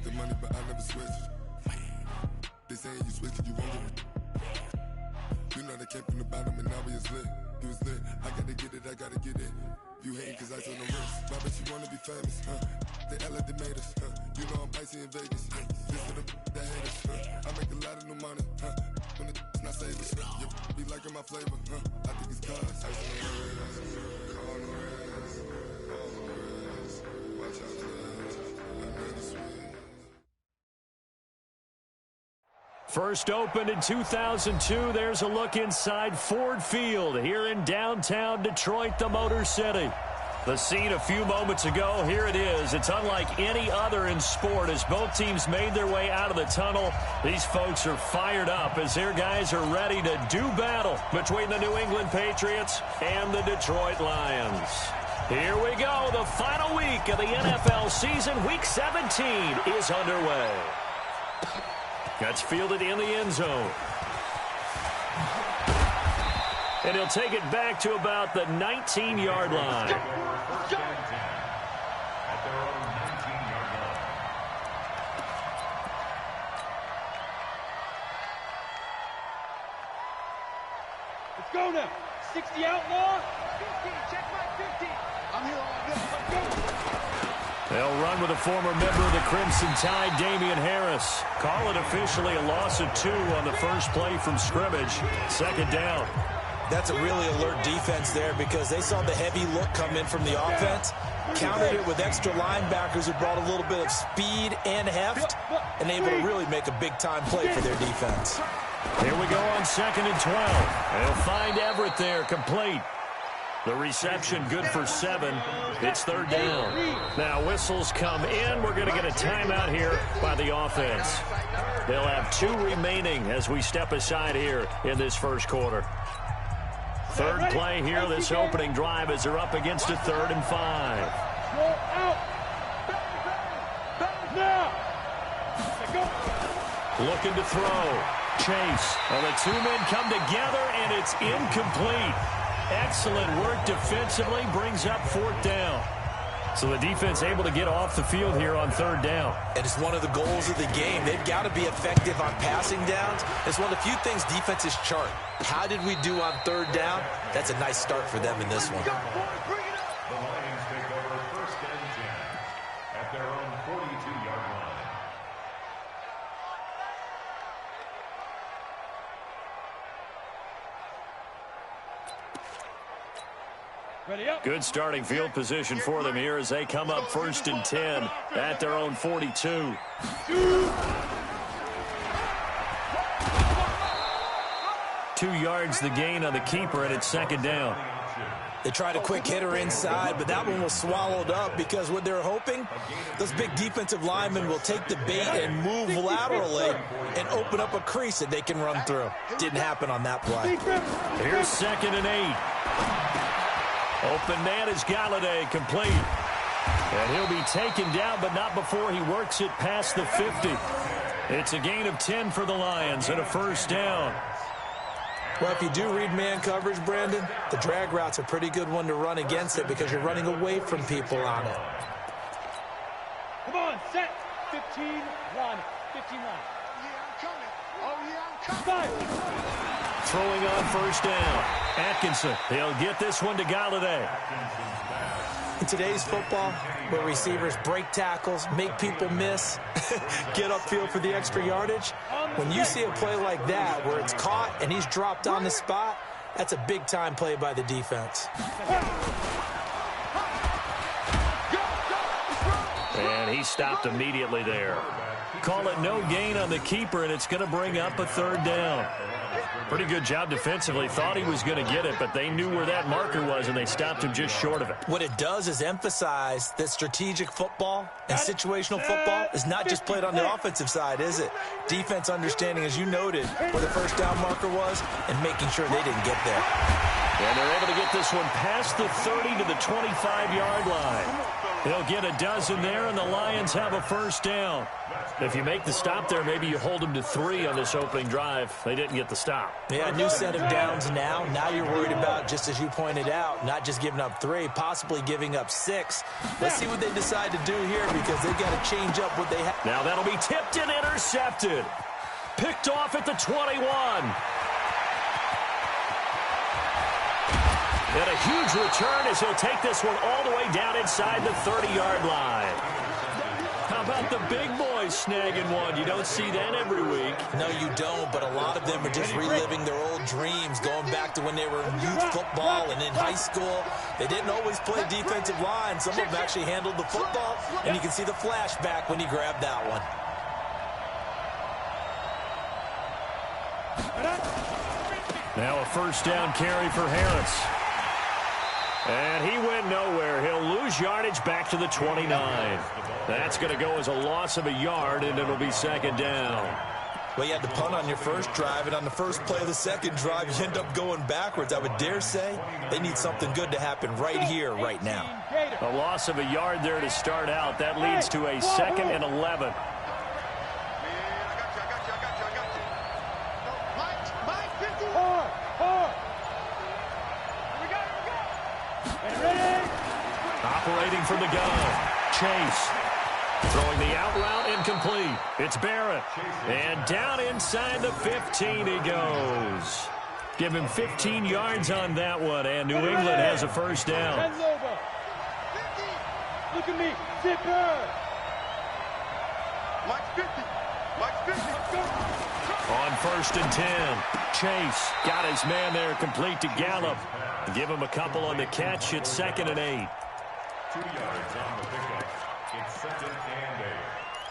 the money, but I never switch. They saying you switch, you won't get it. You know they came from the bottom and now we is lit. You was lit, I gotta get it, I gotta get it. You hating cause I told no wrist. Why bet you wanna be famous, They LA they made us, You know I'm icy in Vegas, This for the that hate us, I make a lot of new money, When it's not savings, You be liking my flavor, I think it's cause ice on the wrist, on the wrist, on the wrist. Watch out, please, I'm really sweet. First opened in 2002, there's a look inside Ford Field here in downtown Detroit, the Motor City. The scene a few moments ago, here it is. It's unlike any other in sport as both teams made their way out of the tunnel. These folks are fired up as their guys are ready to do battle between the New England Patriots and the Detroit Lions. Here we go, the final week of the NFL season. Week 17 is underway. That's fielded in the end zone. And he'll take it back to about the 19-yard line. Let's go now. 60 outlaw. 50. Check my 50. I'm here all day. Let's go. They'll run with a former member of the Crimson Tide, Damian Harris. Call it officially a loss of 2 on the first play from scrimmage. Second down. That's a really alert defense there because they saw the heavy look come in from the offense, countered it with extra linebackers who brought a little bit of speed and heft, and able to really make a big-time play for their defense. Here we go on 2nd and 12. They'll find Everett there, complete. The reception good for 7. It's 3rd down. Now whistles come in. We're going to get a timeout here by the offense. They'll have 2 remaining as we step aside here in this first quarter. Third play here, this opening drive as they're up against a 3rd and 5. Looking to throw. Chase. And the 2 men come together, and it's incomplete. Excellent work defensively, brings up 4th down. So the defense able to get off the field here on 3rd down. And it's one of the goals of the game. They've got to be effective on passing downs. It's one of the few things defenses chart. How did we do on 3rd down? That's a nice start for them in this one. The Lions take over 1st and 10 at their own 42-yard line. Good starting field position for them here as they come up 1st and 10 at their own 42. 2 yards the gain on the keeper, and it's 2nd down. They tried a quick hitter inside, but that one was swallowed up because what they're hoping, those big defensive linemen will take the bait and move laterally and open up a crease that they can run through. Didn't happen on that play. Here's 2nd and 8. Open man is Galladay, complete. And he'll be taken down, but not before he works it past the 50. It's a gain of 10 for the Lions and a 1st down. Well, if you do read man coverage, Brandon, the drag route's a pretty good one to run against it because you're running away from people on it. Come on, set. 15, run. 15, run. Yeah, I'm coming. Oh, yeah, I'm coming. Throwing on 1st down. Atkinson, he'll get this one to Galladay. In today's football, where receivers break tackles, make people miss, get upfield for the extra yardage, when you see a play like that where it's caught and he's dropped on the spot, that's a big-time play by the defense. And he stopped immediately there. Call it no gain on the keeper, and it's going to bring up a 3rd down. Pretty good job defensively. Thought he was going to get it, but they knew where that marker was, and they stopped him just short of it. What it does is emphasize that strategic football and situational football is not just played on the offensive side, is it? Defense understanding, as you noted, where the 1st down marker was and making sure they didn't get there. And they're able to get this one past the 30 to the 25-yard line. He'll get a dozen there, and the Lions have a first down. If you make the stop there, maybe you hold them to 3 on this opening drive. They didn't get the stop. Yeah, new set of downs now. Now you're worried about, just as you pointed out, not just giving up 3, possibly giving up 6. Let's see what they decide to do here because they've got to change up what they have. Now that'll be tipped and intercepted. Picked off at the 21. And a huge return as he'll take this one all the way down inside the 30-yard line. How about the big boys snagging one? You don't see that every week. No, you don't, but a lot of them are just reliving their old dreams, going back to when they were in youth football and in high school. They didn't always play defensive line. Some of them actually handled the football, and you can see the flashback when he grabbed that one. Now a first down carry for Harris. And he went nowhere. He'll lose yardage back to the 29. That's going to go as a loss of a yard, and it'll be second down. Well, you had to punt on your first drive, and on the first play of the second drive, you end up going backwards. I would dare say they need something good to happen right here, right now. A loss of a yard there to start out. That leads to a 2nd and 11. Operating from the gun. Chase. Throwing the out route incomplete. It's Barrett. And down inside the 15 he goes. Give him 15 yards on that one, and New England has a first down. Look at me. Zipper. Mike 50. Mike 50. On 1st and 10. Chase got his man there complete to Gallup. Give him a couple on the catch. It's 2nd and 8. 2 yards on the pickup. It's 2nd and 8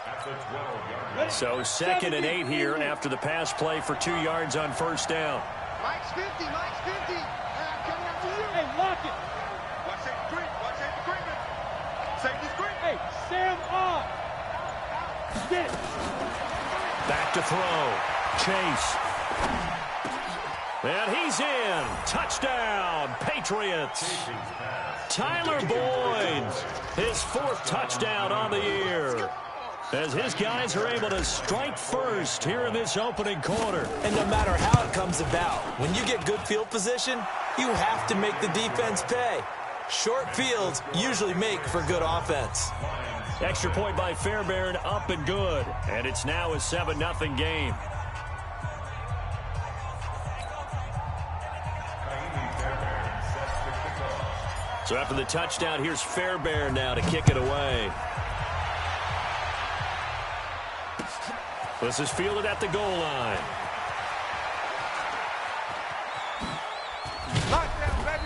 at the 12-yard line. So 2nd and 8 here after the pass play for 2 yards on first down. Mike's 50. Mike's 50. I'm coming after you. Hey, lock it. Watch safety screen. Watch safety screen. Safety screen. Hey, Sam on. Get it. Back to throw. Chase. And he's in. Touchdown, Patriots. Tyler Boyd, his 4th touchdown on the year. As his guys are able to strike first here in this opening quarter. And no matter how it comes about, when you get good field position, you have to make the defense pay. Short fields usually make for good offense. Extra point by Fairbairn, up and good. And it's now a 7-0 game. So after the touchdown, here's Fairbairn now to kick it away. This is fielded at the goal line.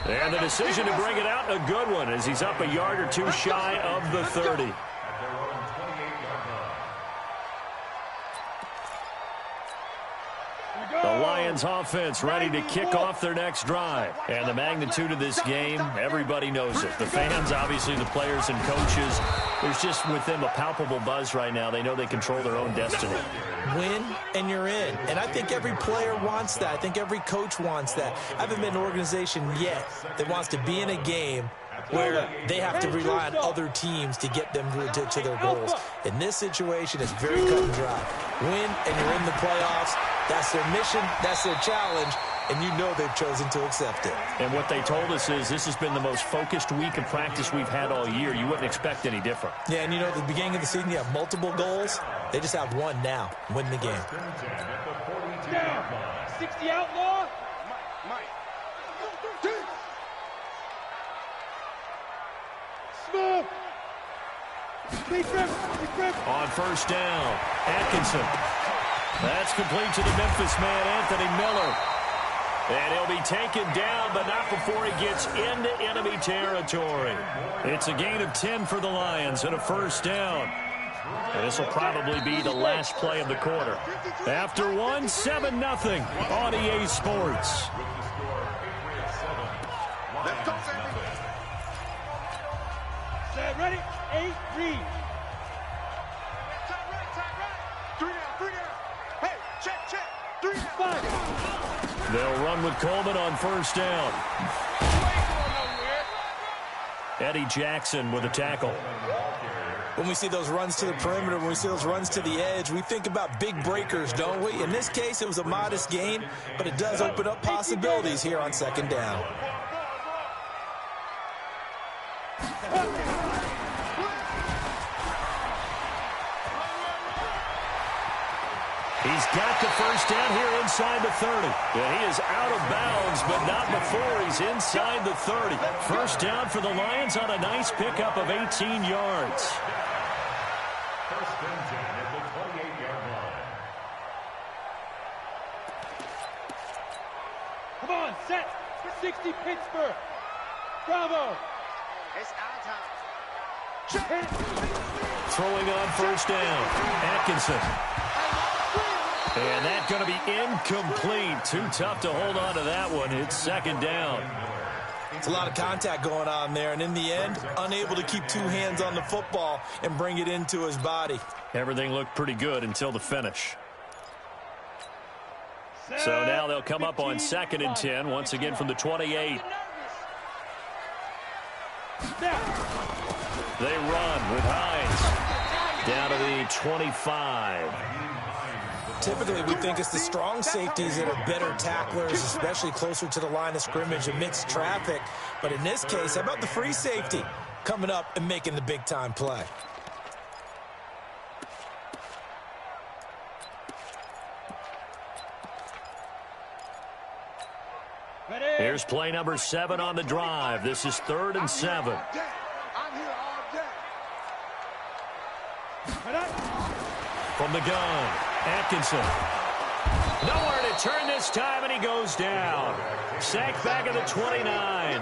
And the decision to bring it out, a good one, as he's up a yard or 2 shy of the 30. The Lions offense ready to kick off their next drive. And the magnitude of this game, everybody knows it. The fans, obviously the players and coaches. There's just with them a palpable buzz right now. They know they control their own destiny. Win and you're in. And I think every player wants that. I think every coach wants that. I haven't been an organization yet that wants to be in a game where they have to rely on other teams to get them to their goals. In this situation, it's very cut and dry. Win and you're in the playoffs. That's their mission. That's their challenge. And you know they've chosen to accept it. And what they told us is this has been the most focused week of practice we've had all year. You wouldn't expect any different. Yeah, and you know, at the beginning of the season, you have multiple goals. They just have one now. Win the game. Down. 60 outlaw. Mike. Small. Big rip. On first down, Atkinson. That's complete to the Memphis man, Anthony Miller. And he'll be taken down, but not before he gets into enemy territory. It's a gain of 10 for the Lions and a first down. And this will probably be the last play of the quarter. After one, 7-0 on EA Sports. Set, ready? 8, read. Tight right. 3 down. Hey, check. 3 down. 5. They'll run with Coleman on first down. Eddie Jackson with a tackle. When we see those runs to the perimeter, when we see those runs to the edge, we think about big breakers, don't we? In this case, it was a modest gain, but it does open up possibilities here on second down. He's got the first down here inside the 30. Yeah, he is out of bounds, but not before he's inside the 30. First down for the Lions on a nice pickup of 18 yards. First and 10 at the 28-yard line. Come on, set. 60 Pittsburgh. Bravo. It's our time. Hit. Throwing on first down. Atkinson. And that's going to be incomplete. Too tough to hold on to that one. It's second down. It's a lot of contact going on there, and in the end, unable to keep two hands on the football and bring it into his body. Everything looked pretty good until the finish. So now they'll come up on second and 10, once again from the 28. They run with Hines down to the 25. Typically, we think it's the strong safeties that are better tacklers, especially closer to the line of scrimmage amidst traffic. But in this case, how about the free safety coming up and making the big-time play? Here's play number 7 on the drive. This is 3rd and 7. I'm here all day. From the gun, Atkinson. Nowhere to turn this time, and he goes down. Sacked back at the 29.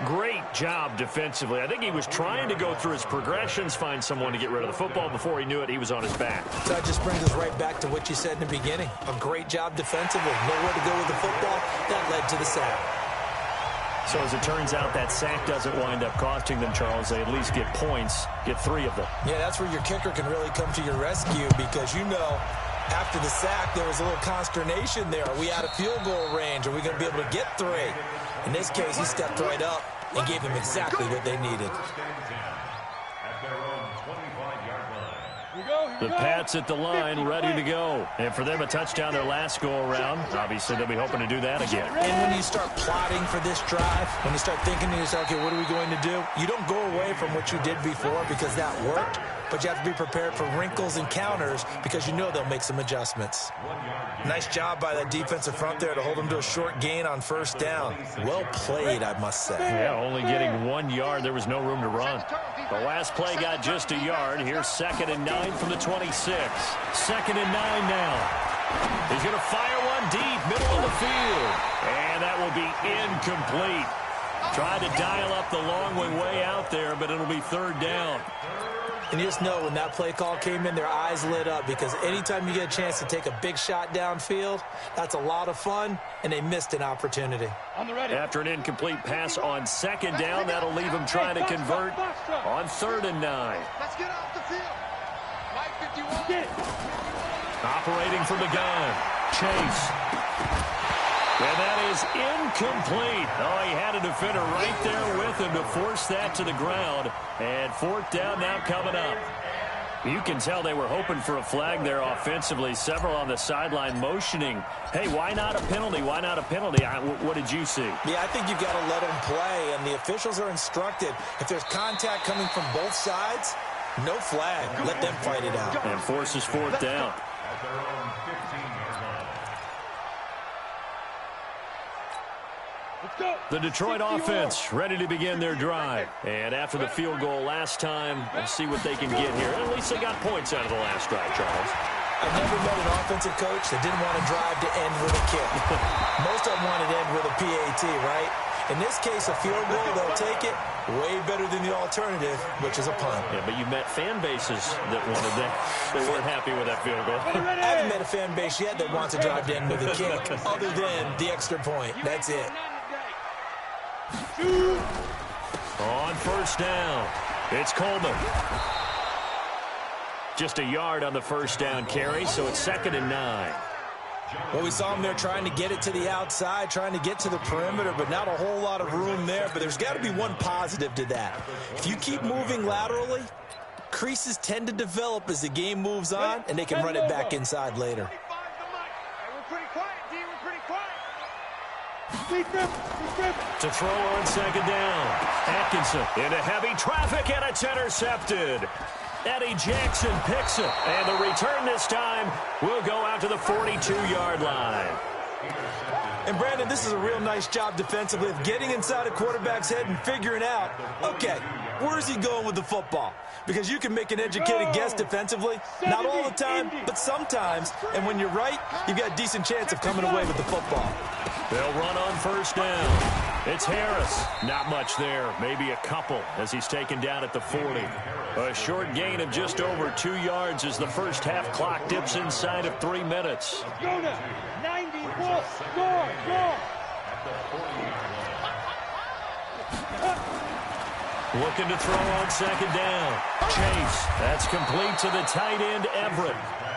Great job defensively. I think he was trying to go through his progressions, find someone to get rid of the football. Before he knew it, he was on his back. So that just brings us right back to what you said in the beginning. A great job defensively. Nowhere to go with the football. That led to the sack. So as it turns out, that sack doesn't wind up costing them, Charles. They at least get points, get 3 of them. Yeah, that's where your kicker can really come to your rescue because, you know, after the sack, there was a little consternation there. Are we out of field goal range? Are we going to be able to get 3? In this case, he stepped right up and gave them exactly what they needed. The Pats at the line, ready to go. And for them, a touchdown their last go-around. Obviously, they'll be hoping to do that again. And when you start plotting for this drive, when you start thinking to yourself, okay, what are we going to do? You don't go away from what you did before because that worked, but you have to be prepared for wrinkles and counters because you know they'll make some adjustments. Nice job by that defensive front there to hold them to a short gain on first down. Well played, I must say. Yeah, only getting 1 yard. There was no room to run. The last play got just a yard. Here's 2nd and 9 from the 26. 2nd and 9 now. He's going to fire one deep, middle of the field. And that will be incomplete. Tried to dial up the long way out there, but it'll be 3rd down. And you just know when that play call came in, their eyes lit up because anytime you get a chance to take a big shot downfield, that's a lot of fun, and they missed an opportunity. After an incomplete pass on 2nd down, that'll leave them trying to convert on 3rd and 9. Let's get off the field. Mike 51. Operating from the gun, Chase. And that is incomplete. Oh, he had a defender right there with him to force that to the ground. And 4th down now coming up. You can tell they were hoping for a flag there offensively. Several on the sideline motioning. Hey, why not a penalty? Why not a penalty? What did you see? Yeah, I think you've got to let them play, and the officials are instructed. If there's contact coming from both sides, no flag. Let them fight it out. And forces 4th down. The Detroit offense ready to begin their drive. And after the field goal last time, we'll see what they can get here. At least they got points out of the last drive, Charles. I've never met an offensive coach that didn't want a drive to end with a kick. Most of them want it to end with a PAT, right? In this case, a field goal, they'll take it. Way better than the alternative, which is a punt. Yeah, but you've met fan bases that wanted that. They weren't happy with that field goal. I haven't met a fan base yet that wants a drive to end with a kick, other than the extra point. That's it. On 1st down, it's Coleman. Just a yard on the 1st down carry, so it's 2nd and 9. Well, we saw him there trying to get it to the outside, trying to get to the perimeter, but not a whole lot of room there. But there's got to be one positive to that. If you keep moving laterally, creases tend to develop as the game moves on, and they can run it back inside later. To throw on second down. Atkinson into heavy traffic, and it's intercepted. Eddie Jackson picks it, and the return this time will go out to the 42-yard line. And, Brandon, this is a real nice job defensively of getting inside a quarterback's head and figuring out, okay, where's he going with the football? Because you can make an educated guess defensively, not all the time, but sometimes. And when you're right, you've got a decent chance of coming away with the football. They'll run on first down. It's Harris. Not much there, maybe a couple as he's taken down at the 40. A short gain of just over 2 yards as the first half clock dips inside of 3 minutes. 94, score. Looking to throw on second down. Chase. That's complete to the tight end, Everett.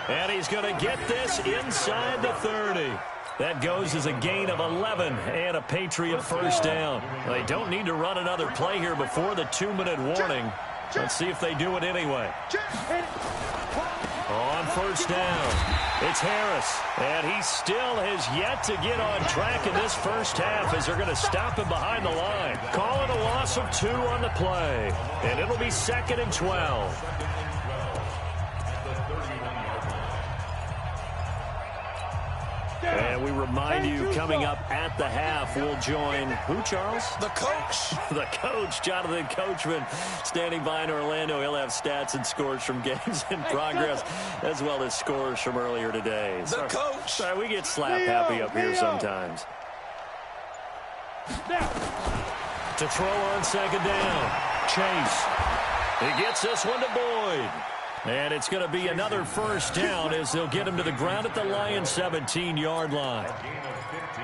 And he's going to get this inside the 30. That goes as a gain of 11 and a Patriot first down. They don't need to run another play here before the 2-minute warning. Let's see if they do it anyway. On first down, it's Harris. And he still has yet to get on track in this first half as they're going to stop him behind the line. Call it a loss of 2 on the play. And it'll be 2nd and 12. And we remind you, coming up at the half, we'll join who, Charles? The coach. The coach, Jonathan Coachman, standing by in Orlando. He'll have stats and scores from games in progress, as well as scores from earlier today. The coach. Sorry, we get slap happy up here sometimes. To throw on second down, Chase. He gets this one to Boyd. And it's going to be another first down as they'll get him to the ground at the Lions' 17-yard line.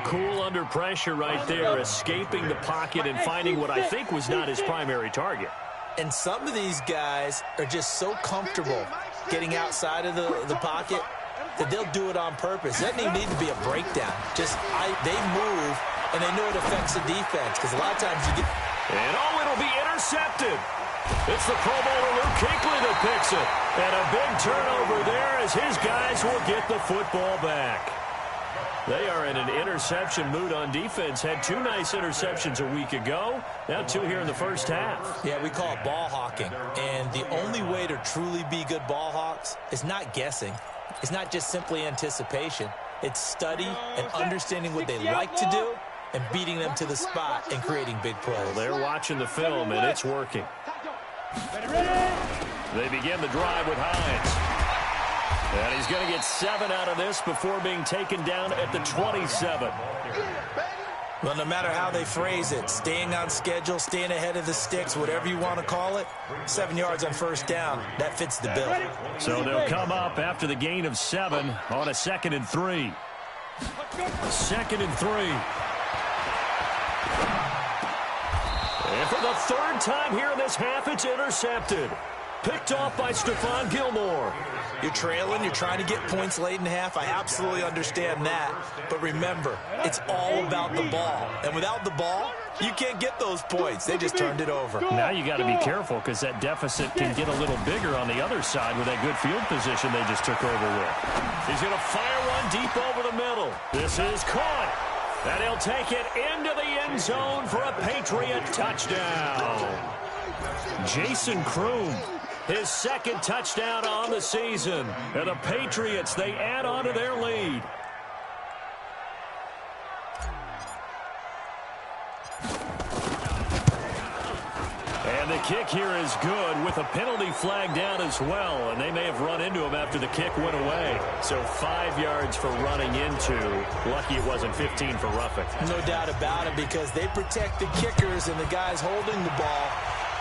Cool under pressure right there, escaping the pocket and finding what I think was not his primary target. And some of these guys are just so comfortable getting outside of the pocket that they'll do it on purpose. It doesn't even need to be a breakdown. They move, and they know it affects the defense because a lot of times you get... And it'll be intercepted. It's the Pro Bowler Luke Kuechly that picks it. And a big turnover there as his guys will get the football back. They are in an interception mood on defense. Had 2 nice interceptions a week ago. Now 2 here in the first half. Yeah, we call it ball hawking. And the only way to truly be good ball hawks is not guessing. It's not just simply anticipation. It's study and understanding what they like to do and beating them to the spot and creating big plays. Well, they're watching the film, and it's working. They begin the drive with Hines. And he's going to get 7 out of this before being taken down at the 27. Well, no matter how they phrase it, staying on schedule, staying ahead of the sticks, whatever you want to call it, 7 yards on first down, that fits the bill. So they'll come up after the gain of 7 on a 2nd and 3. 2nd and 3. And for the 3rd time here in this half, it's intercepted. Picked off by Stephon Gilmore. You're trailing. You're trying to get points late in half. I absolutely understand that. But remember, it's all about the ball. And without the ball, you can't get those points. They just turned it over. Now you got to be careful because that deficit can get a little bigger on the other side with that good field position they just took over with. He's going to fire one deep over the middle. This is caught. And he'll take it into the end zone for a Patriot touchdown. Jason Kroom, his 2nd touchdown on the season. And the Patriots, they add on to their lead. And the kick here is good with a penalty flag down as well. And they may have run into him after the kick went away. So 5 yards for running into. Lucky it wasn't 15 for roughing. No doubt about it, because they protect the kickers and the guys holding the ball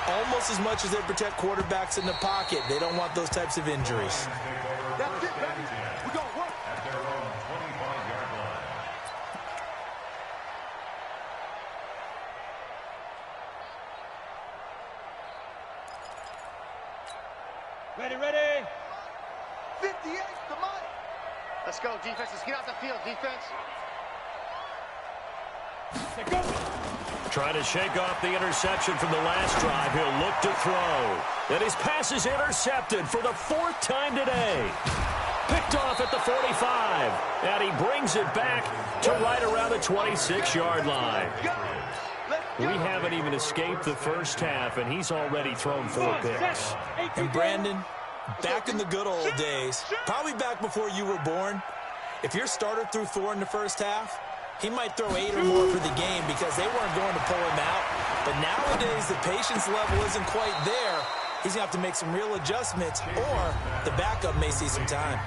almost as much as they protect quarterbacks in the pocket. They don't want those types of injuries. That's it, baby. We're going to work. At their own 25-yard line. Ready. 58, the money. Let's go, defense. Let's get out the field, defense. Trying to shake off the interception from the last drive. He'll look to throw. And his pass is intercepted for the 4th time today. Picked off at the 45. And he brings it back to right around the 26-yard line. We haven't even escaped the first half, and he's already thrown 4 picks. And Brandon, back in the good old days, probably back before you were born, if your starter threw 4 in the first half, he might throw 8 or more for the game because they weren't going to pull him out. But nowadays, the patience level isn't quite there. He's going to have to make some real adjustments, or the backup may see some time.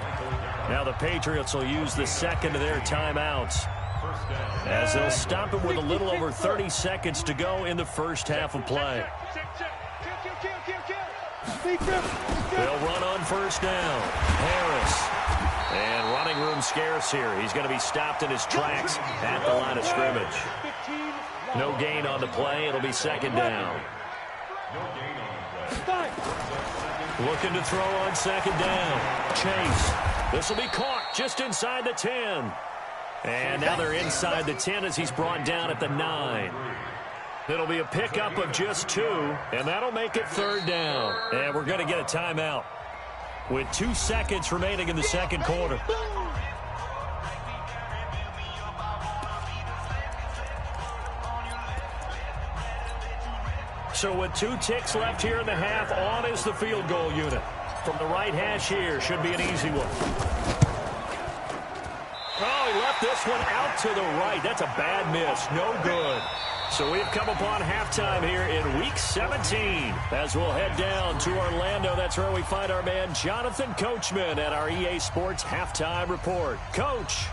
Now the Patriots will use the second of their timeouts, as they'll stop him with a little over 30 seconds to go in the first half of play. They'll run on first down. Harris. And running room scarce here. He's going to be stopped in his tracks at the line of scrimmage. No gain on the play. It'll be second down. Looking to throw on second down. Chase. This will be caught just inside the 10. And now they're inside the 10 as he's brought down at the 9. It'll be a pickup of just 2, and that'll make it third down. And we're going to get a timeout with 2 seconds remaining in the second quarter. So with 2 ticks left here in the half, on is the field goal unit. From the right hash here, should be an easy one. Oh, he left this one out to the right. That's a bad miss. No good. So we've come upon halftime here in Week 17. As we'll head down to Orlando, that's where we find our man Jonathan Coachman at our EA Sports Halftime Report. Coach.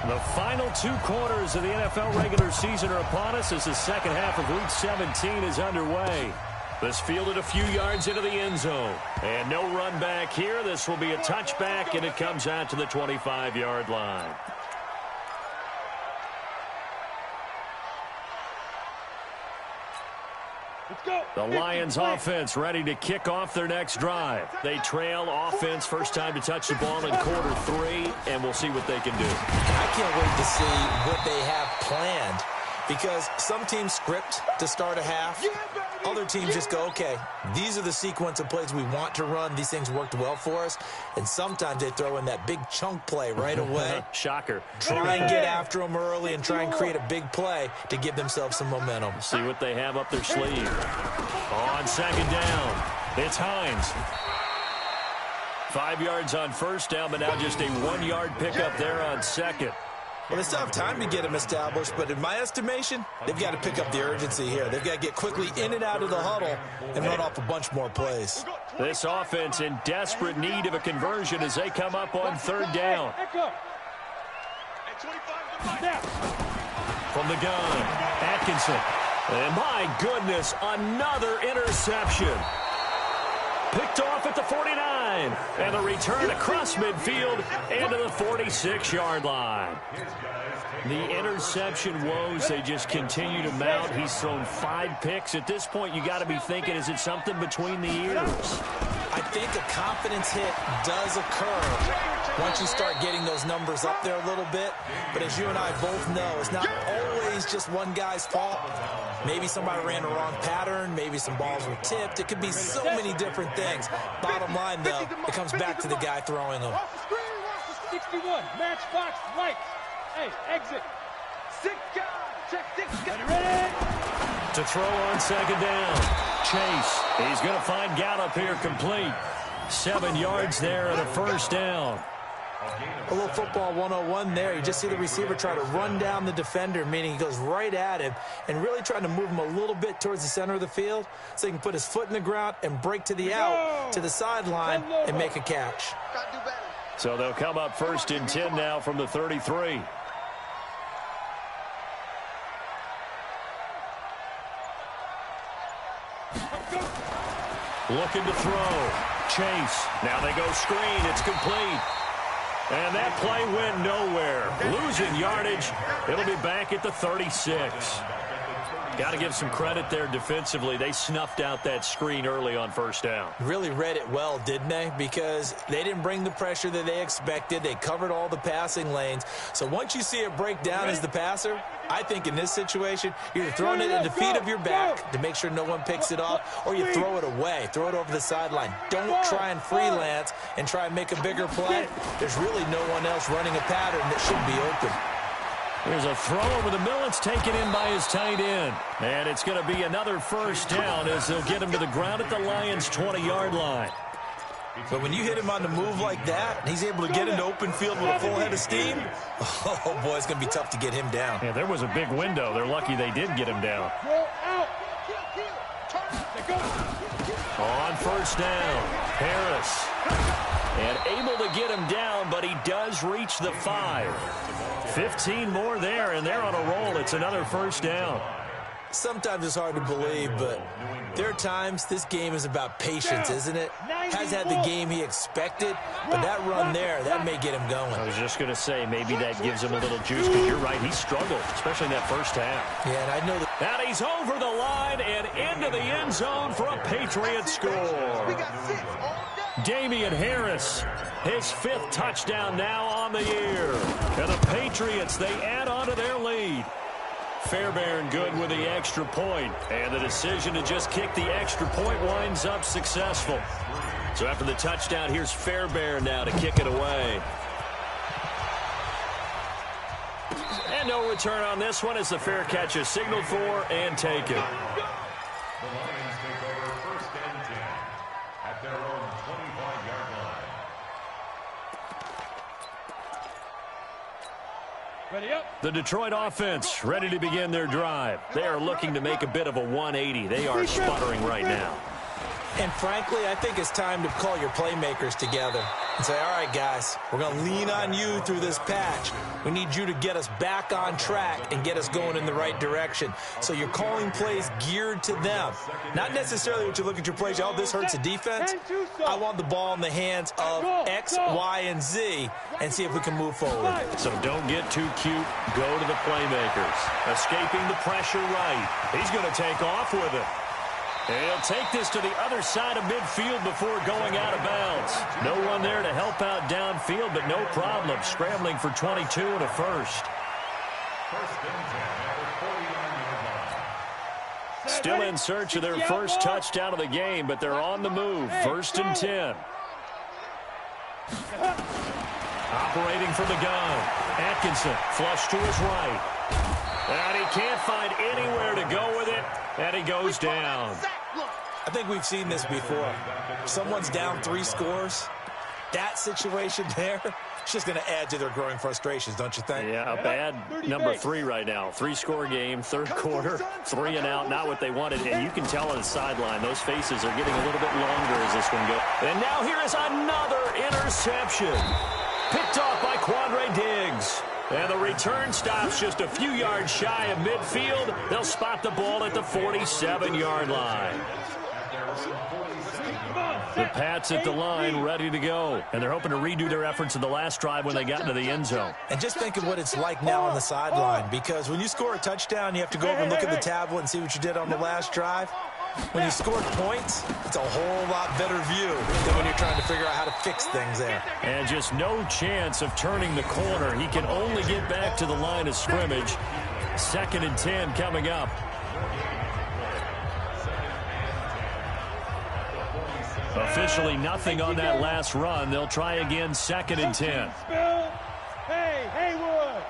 The final 2 quarters of the NFL regular season are upon us as the second half of Week 17 is underway. This fielded a few yards into the end zone. And no run back here. This will be a touchback, and it comes out to the 25-yard line. The Lions offense ready to kick off their next drive. They trail offense, first time to touch the ball in quarter 3, and we'll see what they can do. I can't wait to see what they have planned, because some teams script to start a half. Other teams just go, okay, these are the sequence of plays we want to run. These things worked well for us. And sometimes they throw in that big chunk play right away. Shocker. Try and get after them early and try and create a big play to give themselves some momentum. See what they have up their sleeve. On second down, it's Hines. 5 yards on first down, but now just a 1-yard pickup there on second. Well, they still have time to get them established, but in my estimation, they've got to pick up the urgency here. They've got to get quickly in and out of the huddle and run off a bunch more plays. This offense in desperate need of a conversion as they come up on third down. From the gun, Atkinson. And my goodness, another interception. Picked off at the 49. And a return across midfield and to the 46-yard line. The interception woes, they just continue to mount. He's thrown 5 picks. At this point, you got to be thinking, is it something between the ears? I think a confidence hit does occur once you start getting those numbers up there a little bit. But as you and I both know, it's not always just one guy's fault. Maybe somebody ran the wrong pattern. Maybe some balls were tipped. It could be so many different things. Bottom line, though, it comes back to the guy throwing them. 61, matchbox lights. Hey, exit. 6 guys. Check 6 guys. Ready? To throw on second down. Chase. He's going to find Gallup here complete. 7 yards there and a first down. A little football 101 there. You just see the receiver try to run down the defender, meaning he goes right at him and really trying to move him a little bit towards the center of the field so he can put his foot in the ground and break to the out, to the sideline, and make a catch. So they'll come up first and 10 now from the 33. Looking to throw. Chase. Now they go screen. It's complete. And that play went nowhere. Losing yardage. It'll be back at the 36. Got to give some credit there defensively. They snuffed out that screen early on first down. Really read it well, didn't they? Because they didn't bring the pressure that they expected. They covered all the passing lanes. So once you see it break down as the passer, I think in this situation, you're throwing it at the feet of your back to make sure no one picks it off, or you throw it away, throw it over the sideline. Don't try and freelance and try and make a bigger play. There's really no one else running a pattern that should be open. Here's a throw over the middle. It's taken in by his tight end. And it's going to be another first down as they'll get him to the ground at the Lions' 20-yard line. But when you hit him on the move like that, and he's able to get into open field with a full head of steam, oh, boy, it's going to be tough to get him down. Yeah, there was a big window. They're lucky they did get him down. On first down, Harris. And able to get him down, but he does reach the 5. 15 more there, and they're on a roll. It's another first down. Sometimes it's hard to believe, but there are times this game is about patience, isn't it? Has had the game he expected, but that run there, that may get him going. I was just going to say, maybe that gives him a little juice, because you're right, he struggled, especially in that first half. Yeah, and I know that. And he's over the line and into the end zone for a Patriot score. Damian Harris, his 5th touchdown now on the year. And the Patriots, they add on to their lead. Fairbairn good with the extra point, and the decision to just kick the extra point winds up successful. So after the touchdown, here's Fairbairn now to kick it away. And no return on this one as the fair catch is signaled for and taken. The Lions take over first and 10 at their own 25-yard line. Ready up. The Detroit offense ready to begin their drive. They are looking to make a bit of a 180. They are sputtering right now. And frankly, I think it's time to call your playmakers together and say, all right, guys, we're going to lean on you through this patch. We need you to get us back on track and get us going in the right direction. So you're calling plays geared to them. Not necessarily what you look at your plays, oh, this hurts the defense. I want the ball in the hands of X, Y, and Z and see if we can move forward. So don't get too cute. Go to the playmakers. Escaping the pressure right. He's going to take off with it. And he'll take this to the other side of midfield before going out of bounds. No one there to help out downfield, but no problem. Scrambling for 22 and a first. First and 10 at the 49-yard line. Still in search of their first touchdown of the game, but they're on the move. First and 10. Operating from the gun. Atkinson flush to his right. And he can't find anywhere to go with it, and he goes down. I think we've seen this before. Someone's down 3 scores. That situation there, it's just going to add to their growing frustrations, don't you think? Yeah, a bad number 3 right now. 3-score game, third quarter, 3 and out, not what they wanted. And you can tell on the sideline, those faces are getting a little bit longer as this one goes. And now here is another interception. Picked off by Quandre Diggs. And the return stops just a few yards shy of midfield. They'll spot the ball at the 47-yard line. The Pats at the line ready to go. And they're hoping to redo their efforts in the last drive when they got into the end zone. And just think of what it's like now on the sideline, because when you score a touchdown, you have to go over and look at the tablet and see what you did on the last drive. When you scored points, it's a whole lot better view than when you're trying to figure out how to fix things there. And just no chance of turning the corner. He can only get back to the line of scrimmage. 2nd and 10 coming up. Officially nothing on that last run. They'll try again 2nd and 10. Hey, Haywood.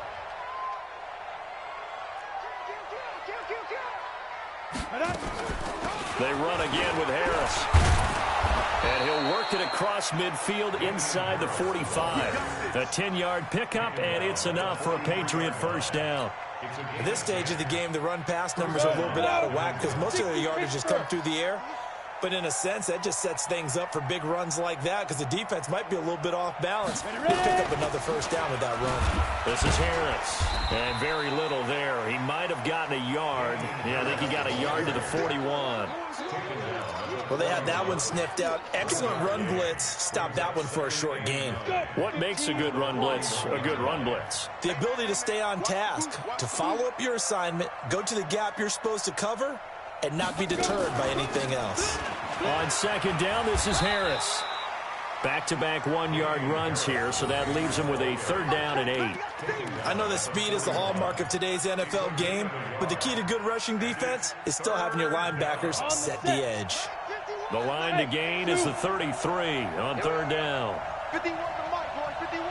They run again with Harris. And he'll work it across midfield inside the 45. A 10-yard pickup, and it's enough for a Patriot first down. At this stage of the game, the run-pass numbers are a little bit out of whack because most of their yardage has come through the air. But in a sense, that just sets things up for big runs like that because the defense might be a little bit off balance. He'll pick up another first down with that run. This is Harris. And very little there. He might have gotten a yard. Yeah, I think he got about a yard to the 41. Well, they had that one sniffed out. Excellent run blitz. Stopped that one for a short gain. What makes a good run blitz a good run blitz? The ability to stay on task, to follow up your assignment, go to the gap you're supposed to cover, and not be deterred by anything else. On second down, this is Harris. Back-to-back one-yard runs here, so that leaves him with a 3rd down and 8. I know that speed is the hallmark of today's NFL game, but the key to good rushing defense is still having your linebackers set the edge. The line to gain is the 33 on 3rd down. 51 to Mike, boy, 51.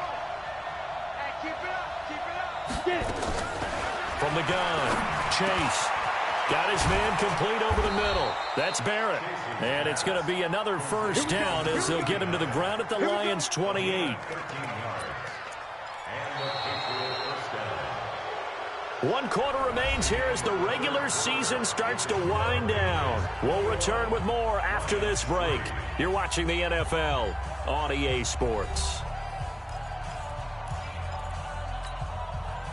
Hey, keep it up, keep it up. Get it. From the gun, Chase. Got his man complete over the middle. That's Barrett. And it's going to be another 1st down as they'll get him to the ground at the Lions' 28. 1 quarter remains here as the regular season starts to wind down. We'll return with more after this break. You're watching the NFL on EA Sports.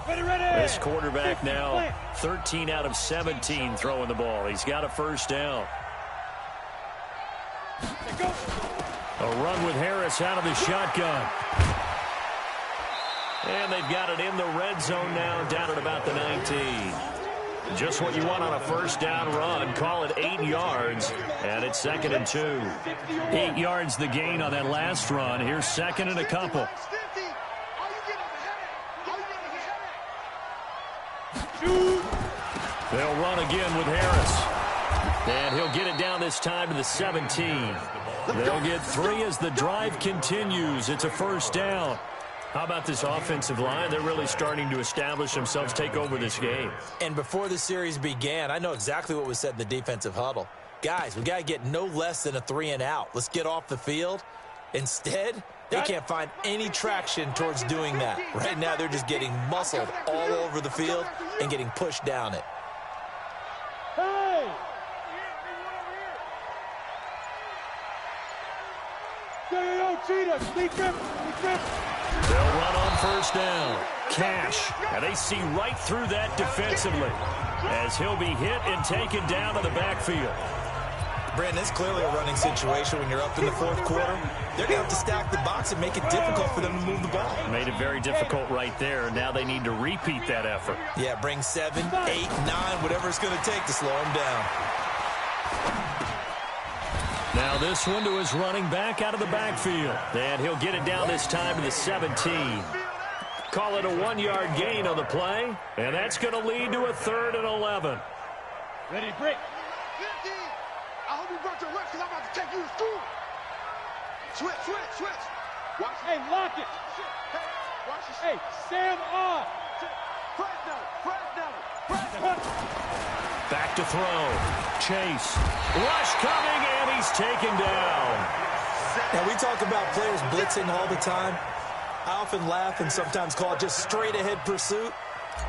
This quarterback now 13 out of 17 throwing the ball. He's got a 1st down. A run with Harris out of the shotgun. And they've got it in the red zone now, down at about the 19. Just what you want on a 1st down run. Call it 8 yards, and it's 2nd and 2. 8 yards the gain on that last run. Here's 2nd and a couple. They'll run again with Harris. And he'll get it down this time to the 17. They'll get 3 as the drive continues. It's a 1st down. How about this offensive line? They're really starting to establish themselves, take over this game. And before the series began, I know exactly what was said in the defensive huddle. Guys, we got to get no less than a 3 and out. Let's get off the field. Instead, they can't find any traction towards doing that. Right now, they're just getting muscled all over the field and getting pushed down it. Hey! Yo, cheetah! Sleep trip! They'll run on 1st down. Cash. And they see right through that defensively as he'll be hit and taken down to the backfield. Brandon, it's clearly a running situation when you're up in the 4th quarter. They're going to have to stack the box and make it difficult for them to move the ball. Made it very difficult right there. Now they need to repeat that effort. Yeah, bring 7, 8, 9, whatever it's going to take to slow them down. Now this one to his running back out of the backfield. And he'll get it down this time to the 17. Call it a 1-yard gain on the play. And that's going to lead to a 3rd and 11. Ready, break. I hope you brought your reps because I'm about to take you to school. Switch. Watch. Hey, lock it. Hey, watch this. Hey, Sam on. Fresno. Back to throw. Chase. Rush coming, and he's taken down. Now, we talk about players blitzing all the time. I often laugh and sometimes call it just straight-ahead pursuit.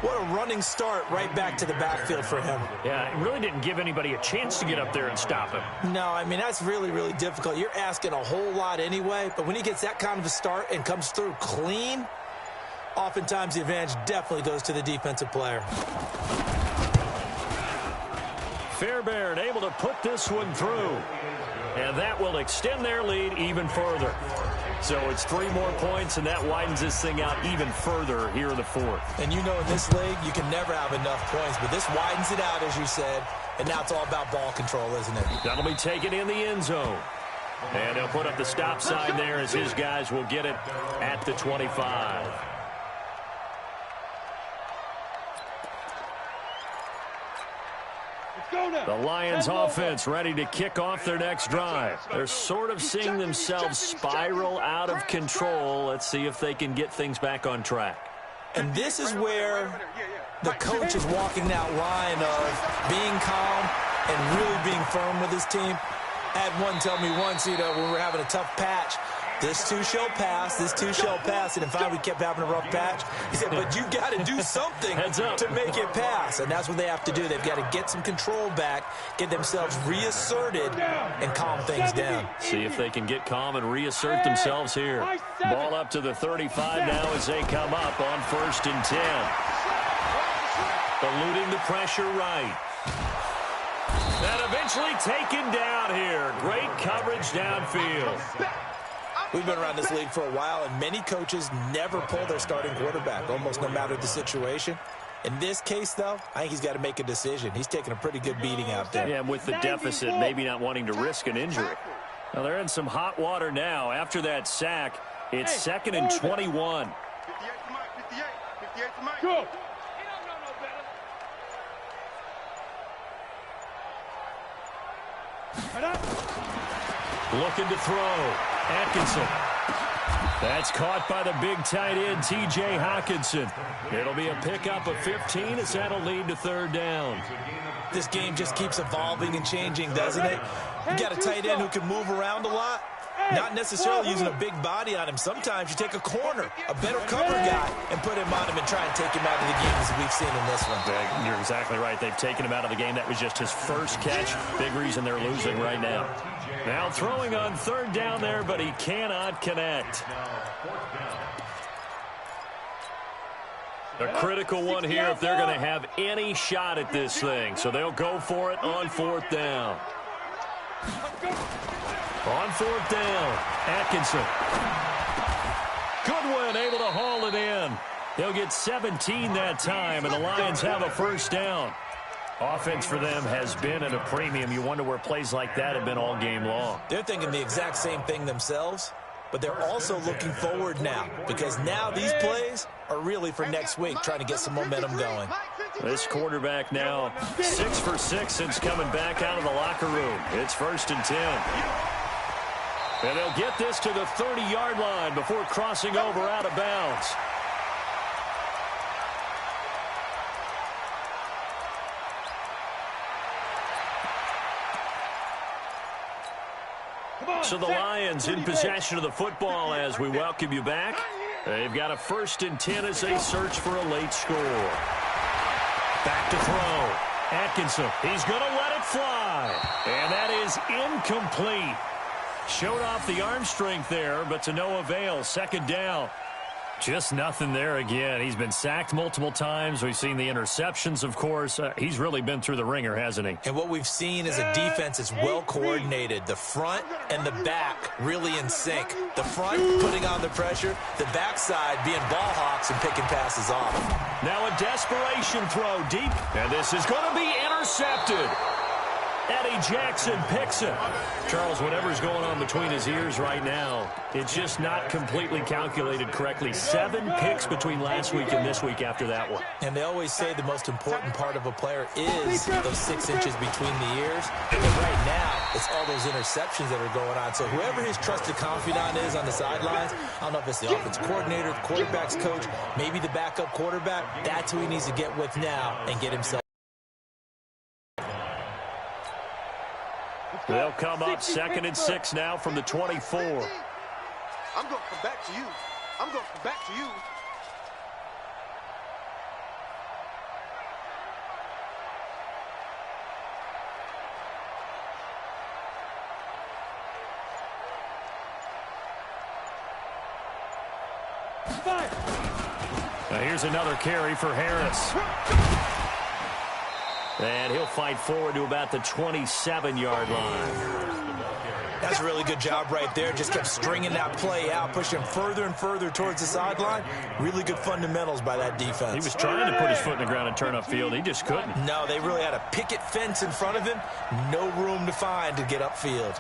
What a running start right back to the backfield for him. Yeah, it really didn't give anybody a chance to get up there and stop him. No, I mean, that's really, really difficult. You're asking a whole lot anyway, but when he gets that kind of a start and comes through clean, oftentimes the advantage definitely goes to the defensive player. Fairbairn able to put this one through, and that will extend their lead even further. So it's 3 more points, and that widens this thing out even further here in the 4th. And you know in this league, you can never have enough points, but this widens it out, as you said, and now it's all about ball control, isn't it? That'll be taken in the end zone. And he'll put up the stop sign there as his guys will get it at the 25. The Lions offense ready to kick off their next drive. They're sort of seeing themselves spiral out of control. Let's see if they can get things back on track. And this is where the coach is walking that line of being calm and really being firm with his team. I had one tell me once, when we were having a tough patch, this too shall pass, this too shall pass. And in fact, we kept having a rough patch. He said, but you got to do something to make it pass. And that's what they have to do. They've got to get some control back, get themselves reasserted, and calm things down. See if they can get calm and reassert themselves here. Ball up to the 35 now as they come up on 1st and 10. Eluding the pressure right. Savagely taken down here. Great coverage downfield. We've been around this league for a while, and many coaches never pull their starting quarterback, almost no matter the situation. In this case, though, I think he's got to make a decision. He's taking a pretty good beating out there. Yeah, with the deficit, maybe not wanting to risk an injury. Well, they're in some hot water now. After that sack, it's 2nd and 21. 58 to Mike, 58. 58 to Mike. Go. Looking to throw. Atkinson. That's caught by the big tight end, T.J. Hockenson. It'll be a pickup of 15 as that'll lead to 3rd down. This game just keeps evolving and changing, doesn't it? You got a tight end who can move around a lot, not necessarily using a big body on him. Sometimes you take a corner, a better cover guy, and put him on him and try and take him out of the game as we've seen in this one. You're exactly right. They've taken him out of the game. That was just his first catch. Big reason they're losing right now. Now throwing on 3rd down there, but he cannot connect. A critical one here if they're going to have any shot at this thing. So they'll go for it on 4th down. On 4th down, Atkinson. Goodwin able to haul it in. They'll get 17 that time, and the Lions have a 1st down. Offense for them has been at a premium. You wonder where plays like that have been all game long. They're thinking the exact same thing themselves, but they're also looking forward now because now these plays are really for next week, trying to get some momentum going. This quarterback now 6 for 6 since coming back out of the locker room. It's 1st and 10. And they'll get this to the 30-yard line before crossing over out of bounds. So the Lions in possession of the football as we welcome you back. They've got a 1st and 10 as they search for a late score. Back to throw. Atkinson, he's going to let it fly. And that is incomplete. Showed off the arm strength there, but to no avail. 2nd down. Just nothing there again. He's been sacked multiple times. We've seen the interceptions, of course. He's really been through the ringer, hasn't he? And what we've seen is a defense that's well coordinated. The front and the back really in sync. The front putting on the pressure, the backside being ball hawks and picking passes off. Now a desperation throw deep, and this is going to be intercepted. Eddie Jackson picks it. Charles, whatever's going on between his ears right now, it's just not completely calculated correctly. 7 picks between last week and this week after that one. And they always say the most important part of a player is those 6 inches between the ears. But right now, it's all those interceptions that are going on. So whoever his trusted confidant is on the sidelines, I don't know if it's the offense coordinator, the quarterback's coach, maybe the backup quarterback, that's who he needs to get with now and get himself. They'll come up 2nd and 6 now from the 24. I'm going to come back to you. I'm going to come back to you. Now here's another carry for Harris. And he'll fight forward to about the 27-yard line. That's a really good job right there. Just kept stringing that play out, pushing further and further towards the sideline. Really good fundamentals by that defense. He was trying to put his foot in the ground and turn upfield. He just couldn't. No, they really had a picket fence in front of him. No room to find to get upfield.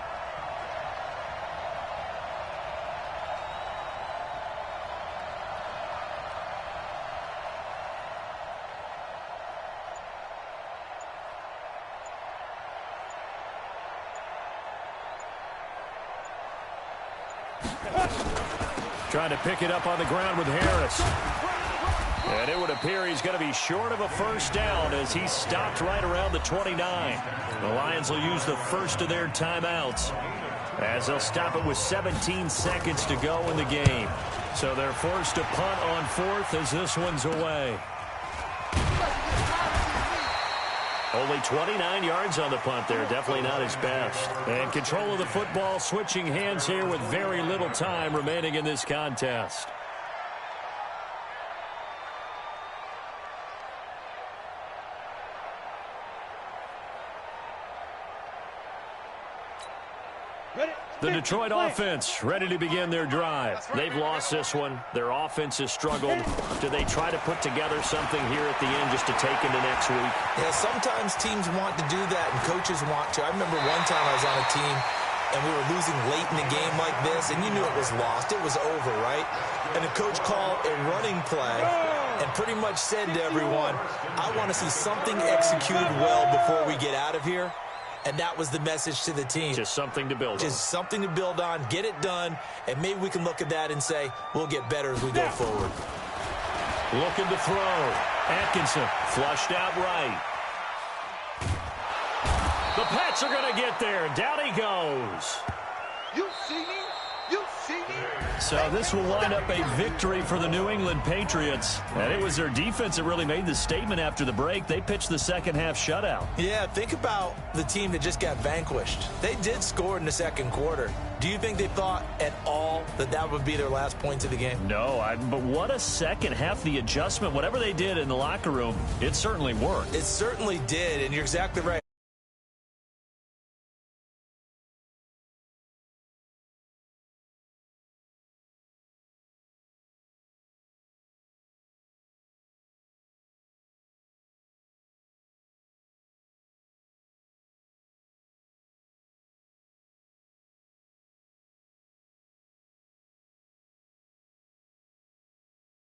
Trying to pick it up on the ground with Harris. And it would appear he's going to be short of a 1st down as he's stopped right around the 29. The Lions will use the first of their timeouts as they'll stop it with 17 seconds to go in the game. So they're forced to punt on 4th as this one's away. Only 29 yards on the punt there. Definitely not his best. And control of the football switching hands here with very little time remaining in this contest. The Detroit offense ready to begin their drive. They've lost this one. Their offense has struggled. Do they try to put together something here at the end just to take into next week? Yeah, sometimes teams want to do that and coaches want to. I remember one time I was on a team and we were losing late in the game like this, and you knew it was lost. It was over, right? And the coach called a running play and pretty much said to everyone, I want to see something executed well before we get out of here. And that was the message to the team. Just something to build on. Just something to build on, get it done, and maybe we can look at that and say, we'll get better as we go forward. Looking to throw. Atkinson flushed out right. The Pats are going to get there. Down he goes. You see me? You see me? So this will wind up a victory for the New England Patriots. And it was their defense that really made the statement after the break. They pitched the second half shutout. Yeah, think about the team that just got vanquished. They did score in the second quarter. Do you think they thought at all that that would be their last points of the game? No, but what a second half. The adjustment, whatever they did in the locker room, it certainly worked. It certainly did, and you're exactly right.